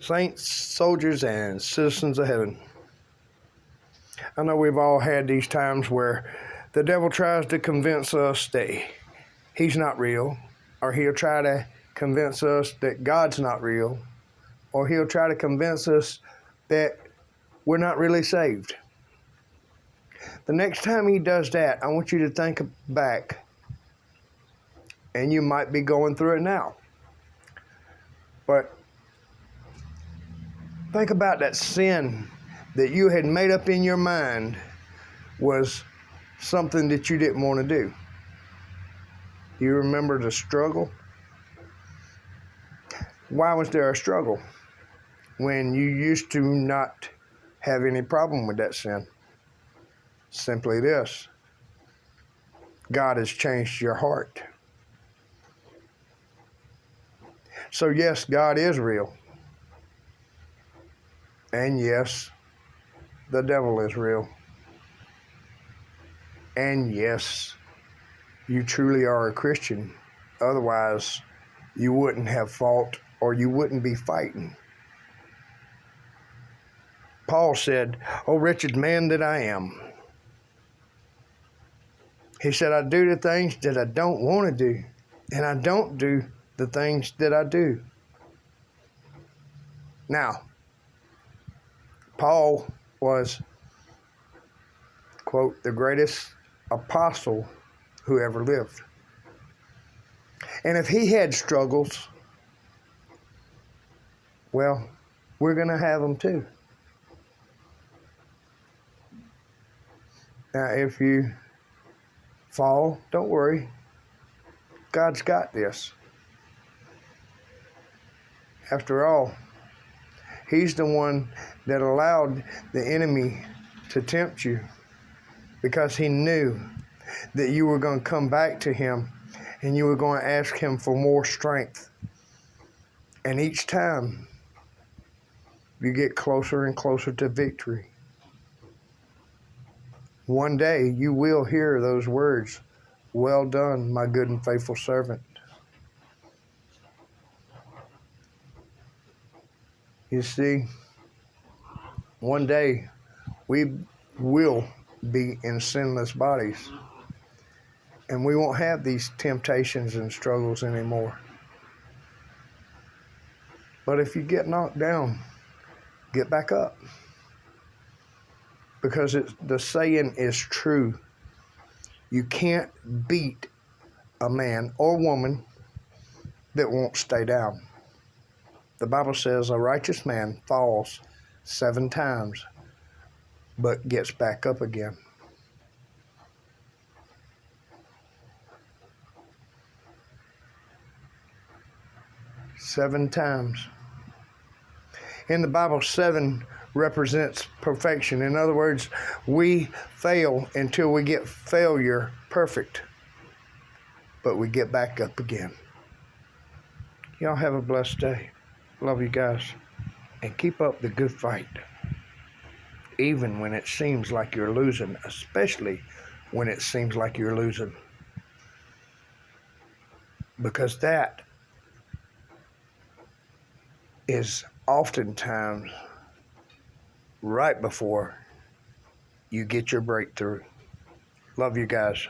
Saints, soldiers, and citizens of heaven. I know we've all had these times where the devil tries to convince us that he's not real, or he'll try to convince us that God's not real, or he'll try to convince us that we're not really saved. The next time he does that, I want you to think back, and you might be going through it now. But think about that sin that you had made up in your mind was something that you didn't want to do. You remember the struggle? Why was there a struggle when you used to not have any problem with that sin? Simply this: God has changed your heart. So yes, God is real. And yes, the devil is real. And yes, you truly are a Christian. Otherwise, you wouldn't have fought, or you wouldn't be fighting. Paul said, "O wretched man that I am." He said, "I do the things that I don't want to do, and I don't do the things that I do." Now, Paul was, quote, the greatest apostle who ever lived. And if he had struggles, well, we're going to have them too. Now, if you fall, don't worry. God's got this. After all, he's the one that allowed the enemy to tempt you, because he knew that you were going to come back to him and you were going to ask him for more strength. And each time you get closer and closer to victory. One day you will hear those words, "Well done, my good and faithful servant." You see, one day we will be in sinless bodies, and we won't have these temptations and struggles anymore. But if you get knocked down, get back up. Because the saying is true. You can't beat a man or woman that won't stay down. The Bible says a righteous man falls 7 times, but gets back up again. Seven times. In the Bible, 7 represents perfection. In other words, we fail until we get failure perfect, but we get back up again. Y'all have a blessed day. Love you guys. And keep up the good fight. Even when it seems like you're losing, especially when it seems like you're losing. Because that is oftentimes right before you get your breakthrough. Love you guys.